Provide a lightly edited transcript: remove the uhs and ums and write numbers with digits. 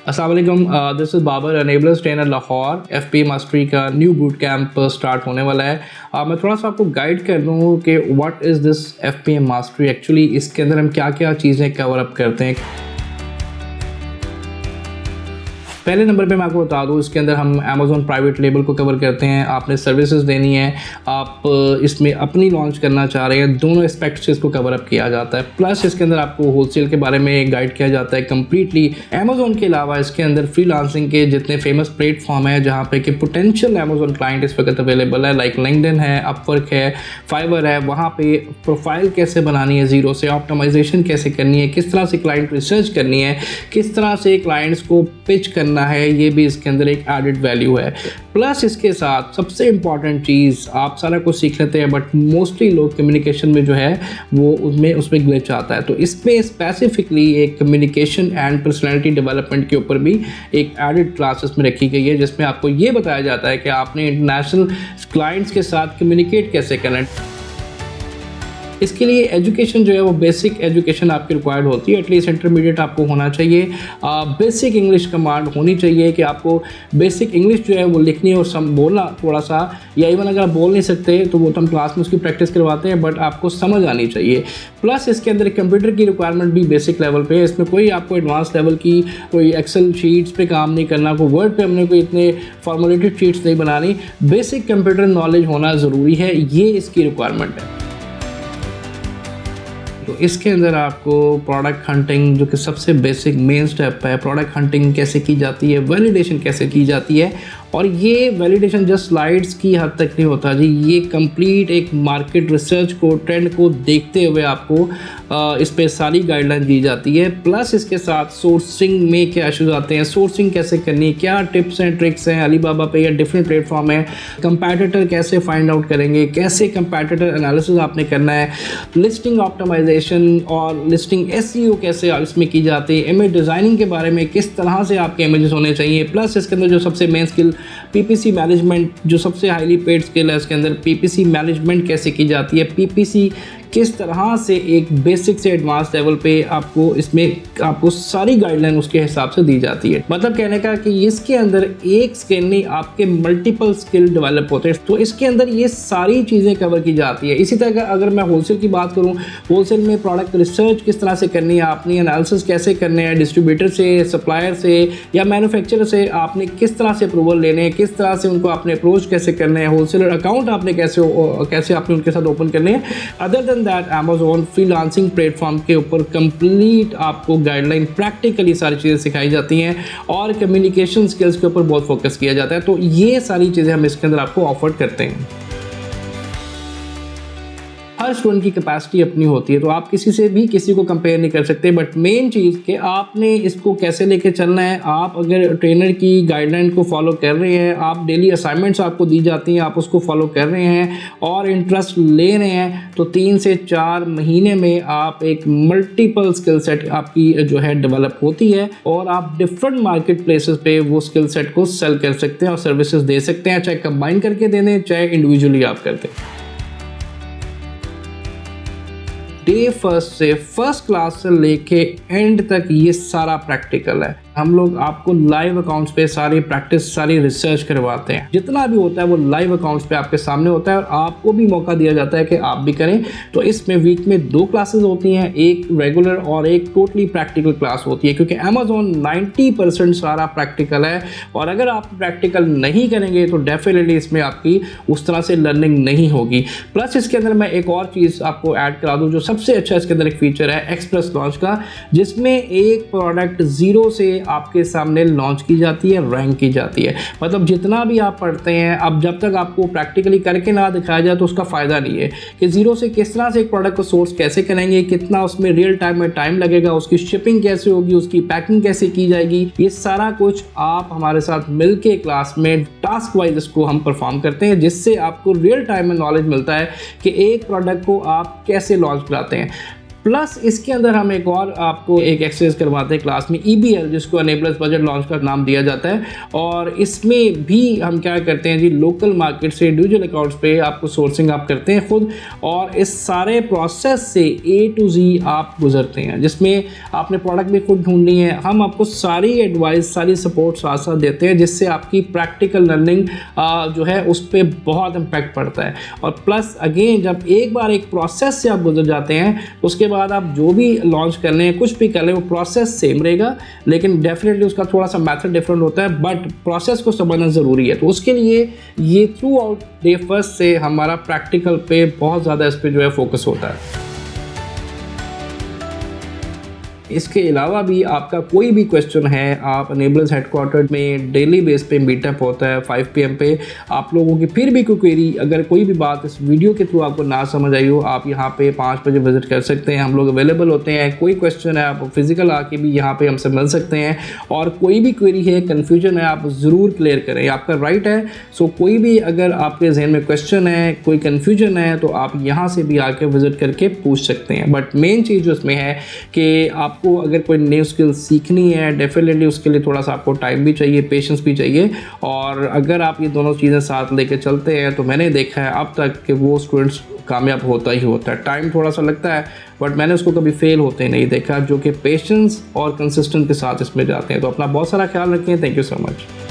अस्सलाम वालेकुम, this is Babar enablers trainer Lahore. FP mastery का न्यू बूट कैंप स्टार्ट होने वाला है। मैं थोड़ा सा आपको गाइड कर दूँ कि what is this FP mastery, actually इसके अंदर हम क्या क्या चीज़ें कवर अप करते हैं। पहले नंबर पे मैं आपको बता दूँ, इसके अंदर हम अमेज़ॉन प्राइवेट लेबल को कवर करते हैं। आपने सर्विसेज देनी है, आप इसमें अपनी लॉन्च करना चाह रहे हैं, दोनों एस्पेक्ट से इसको कवर अप किया जाता है। प्लस इसके अंदर आपको होलसेल के बारे में गाइड किया जाता है कम्प्लीटली। अमेज़ॉन के अलावा इसके अंदर फ्रीलांसिंग के जितने फेमस प्लेटफॉर्म है जहाँ पे कि पोटेंशियल अमेज़ॉन क्लाइंट इस वक्त अवेलेबल है, लाइक लिंक्डइन है, अपवर्क है, फाइवर है, वहाँ पे प्रोफाइल कैसे बनानी है ज़ीरो से, ऑप्टिमाइजेशन कैसे करनी है, किस तरह से क्लाइंट रिसर्च करनी है, किस तरह से क्लाइंट्स को पिच करना है, ये भी इसके अंदर एक एडेड वैल्यू है। प्लस इसके साथ सबसे इंपॉर्टेंट चीज़, आप सारा कुछ सीख लेते हैं बट मोस्टली लोग कम्युनिकेशन में जो है वो उसमें ग्लिच आता है। तो इसमें स्पेसिफिकली एक कम्युनिकेशन एंड पर्सनैलिटी डेवलपमेंट के ऊपर भी एक एडेड क्लासेस में रखी गई है, जिसमें आपको ये बताया जाता है कि आपने इंटरनेशनल क्लाइंट्स के साथ कम्युनिकेट कैसे करना है। इसके लिए एजुकेशन जो है वो बेसिक एजुकेशन आपकी रिक्वायर्ड होती है, एटलीस्ट इंटरमीडिएट आपको होना चाहिए। बेसिक इंग्लिश कमांड होनी चाहिए कि आपको बेसिक इंग्लिश जो है वो लिखनी और बोलना थोड़ा सा, या इवन अगर आप बोल नहीं सकते तो वो तो हम क्लास में उसकी प्रैक्टिस करवाते हैं, बट आपको समझ आनी चाहिए। प्लस इसके अंदर कंप्यूटर की रिक्वायरमेंट भी बेसिक लेवल पे है। इसमें कोई आपको एडवांस लेवल की कोई एक्सेल शीट्स पे काम नहीं करना, कोई वर्ड पे हमने कोई इतने फॉर्मुलेटेड शीट्स नहीं बनानी। बेसिक कंप्यूटर नॉलेज होना ज़रूरी है, ये इसकी रिक्वायरमेंट है। तो इसके अंदर आपको प्रोडक्ट हंटिंग, जो कि सबसे बेसिक मेन स्टेप है, प्रोडक्ट हंटिंग कैसे की जाती है, वैलिडेशन कैसे की जाती है। और ये वैलिडेशन जस्ट स्लाइड्स की हद तक नहीं होता जी, ये कंप्लीट एक मार्केट रिसर्च को, ट्रेंड को देखते हुए आपको इस पे सारी गाइडलाइन दी जाती है। प्लस इसके साथ सोर्सिंग में क्या इश्यूज आते हैं, सोर्सिंग कैसे करनी है, क्या टिप्स एंड ट्रिक्स हैं अलीबाबा पे या डिफरेंट प्लेटफॉर्म है, कंपैटिटर कैसे फाइंड आउट करेंगे, कैसे कंपैटिटर एनालिसिस आपने करना है, लिस्टिंग ऑप्टिमाइजेशन और लिस्टिंग एसईओ कैसे इसमें की जाती है, इमेज डिज़ाइनिंग के बारे में किस तरह से आपके इमेजेस होने चाहिए। प्लस इसके अंदर जो सबसे मेन स्किल पीपीसी मैनेजमेंट, जो सबसे हाईली पेड स्किल है, इसके अंदर पीपीसी मैनेजमेंट कैसे की जाती है, पीपीसी किस तरह से एक बेसिक से एडवांस लेवल पे आपको इसमें आपको सारी गाइडलाइन उसके हिसाब से दी जाती है। मतलब कहने का कि इसके अंदर एक स्किल नहीं, आपके मल्टीपल स्किल डेवलप होते हैं। तो इसके अंदर ये सारी चीज़ें कवर की जाती है। इसी तरह अगर मैं होलसेल की बात करूँ, होलसेल में प्रोडक्ट रिसर्च किस तरह से करनी है, आपने एनालिसिस कैसे करने हैं, डिस्ट्रीब्यूटर से, सप्लायर से या मैन्युफैक्चरर से आपने किस तरह से अप्रूवल लेने हैं, किस तरह से उनको आपने अप्रोच कैसे करने हैं, होलसेलर अकाउंट आपने कैसे आपने उनके साथ ओपन करने हैं। Other than that Amazon freelancing platform के ऊपर कंप्लीट आपको गाइडलाइन प्रैक्टिकली सारी चीज़ें सिखाई जाती हैं और कम्युनिकेशन स्किल्स के ऊपर बहुत फोकस किया जाता है। तो ये सारी चीज़ें हम इसके अंदर आपको ऑफर करते हैं। हर स्टूडेंट की कैपेसिटी अपनी होती है, तो आप किसी से भी किसी को कंपेयर नहीं कर सकते। बट मेन चीज़ कि आपने इसको कैसे लेके चलना है। आप अगर ट्रेनर की गाइडलाइन को फॉलो कर रहे हैं, आप डेली असाइनमेंट्स आपको दी जाती हैं, आप उसको फॉलो कर रहे हैं और इंटरेस्ट ले रहे हैं, तो 3 से 4 महीने में आप एक मल्टीपल स्किल सेट आपकी जो है डेवलप होती है और आप डिफरेंट मार्केट प्लेसेस पे वो स्किल सेट को सेल कर सकते हैं और सर्विसेज दे सकते हैं, चाहे कंबाइन करके दे दें, चाहे इंडिविजुअली आप करते हैं। डे फर्स्ट से फर्स्ट क्लास से लेके एंड तक ये सारा प्रैक्टिकल है। हम लोग आपको लाइव अकाउंट्स पे सारी प्रैक्टिस, सारी रिसर्च करवाते हैं। जितना भी होता है वो लाइव अकाउंट्स पे आपके सामने होता है और आपको भी मौका दिया जाता है कि आप भी करें। तो इसमें वीक में 2 क्लासेस होती हैं, एक रेगुलर और एक टोटली प्रैक्टिकल क्लास होती है, क्योंकि अमेज़ॉन 90% सारा प्रैक्टिकल है और अगर आप प्रैक्टिकल नहीं करेंगे तो डेफिनेटली इसमें आपकी उस तरह से लर्निंग नहीं होगी। प्लस इसके अंदर मैं एक और चीज़ आपको ऐड करा दूँ, जो सबसे अच्छा इसके अंदर एक फीचर है एक्सप्रेस लॉन्च का, जिसमें एक प्रोडक्ट ज़ीरो से आपके सामने लॉन्च की जाती है, रैंक की जाती है। मतलब जितना भी आप पढ़ते हैं, अब जब तक आपको प्रैक्टिकली करके ना दिखाया जाए तो उसका फ़ायदा नहीं है कि ज़ीरो से किस तरह से एक प्रोडक्ट को सोर्स कैसे करेंगे, कितना उसमें रियल टाइम में टाइम लगेगा, उसकी शिपिंग कैसे होगी, उसकी पैकिंग कैसे की जाएगी, ये सारा कुछ आप हमारे साथ मिल के क्लास में टास्क वाइज इसको हम परफॉर्म करते हैं, जिससे आपको रियल टाइम में नॉलेज मिलता है कि एक प्रोडक्ट को आप कैसे लॉन्च कराते हैं। प्लस इसके अंदर हम एक और आपको एक एक्सरसाइज करवाते हैं क्लास में, EBL, जिसको एनेबलर्स बजट लॉन्च का नाम दिया जाता है। और इसमें भी हम क्या करते हैं जी, लोकल मार्केट से इंडिविजुअल अकाउंट्स पे आपको सोर्सिंग आप करते हैं खुद, और इस सारे प्रोसेस से A to Z आप गुजरते हैं, जिसमें आपने प्रोडक्ट भी खुद ढूंढनी है। हम आपको सारी एडवाइस, सारी सपोर्ट साथ साथ देते हैं, जिससे आपकी प्रैक्टिकल लर्निंग जो है उस पर बहुत इम्पैक्ट पड़ता है। और प्लस अगेन, जब एक बार एक प्रोसेस से आप गुजर जाते हैं, उसके बाद आप जो भी लॉन्च कर लें, कुछ भी कर लें, वो प्रोसेस सेम रहेगा, लेकिन डेफिनेटली उसका थोड़ा सा मैथड डिफरेंट होता है, बट प्रोसेस को समझना ज़रूरी है। तो उसके लिए ये थ्रू आउट डे फर्स्ट से हमारा प्रैक्टिकल पे बहुत ज़्यादा इस पर जो है फोकस होता है। इसके अलावा भी आपका कोई भी क्वेश्चन है, आप एनेबलर्स हेडक्वार्टर में डेली बेस पे मीटअप होता है 5 PM पे। आप लोगों की फिर भी कोई क्वेरी, अगर कोई भी बात इस वीडियो के थ्रू आपको ना समझ आई हो, आप यहाँ पे 5 बजे विजिट कर सकते हैं। हम लोग अवेलेबल होते हैं। कोई क्वेश्चन है, आप फिजिकल आके भी यहाँ पे हमसे मिल सकते हैं। और कोई भी क्वेरी है, कन्फ्यूजन है, आप ज़रूर क्लियर करें, आपका राइट है। सो कोई भी अगर आपके जहन में क्वेश्चन है, कोई कन्फ्यूजन है, तो आप यहाँ से भी आके विजिट करके पूछ सकते हैं। बट मेन चीज़ जो इसमें है कि आपको अगर कोई न्यू स्किल सीखनी है, डेफिनेटली उसके लिए थोड़ा सा आपको टाइम भी चाहिए, पेशेंस भी चाहिए। और अगर आप ये दोनों चीज़ें साथ लेके चलते हैं, तो मैंने देखा है अब तक कि वो स्टूडेंट्स कामयाब होता ही होता है। टाइम थोड़ा सा लगता है, बट मैंने उसको कभी फेल होते ही नहीं देखा, जो कि पेशेंस और कंसिस्टेंट के साथ इसमें जाते हैं। तो अपना बहुत सारा ख्याल रखें। Thank you so much.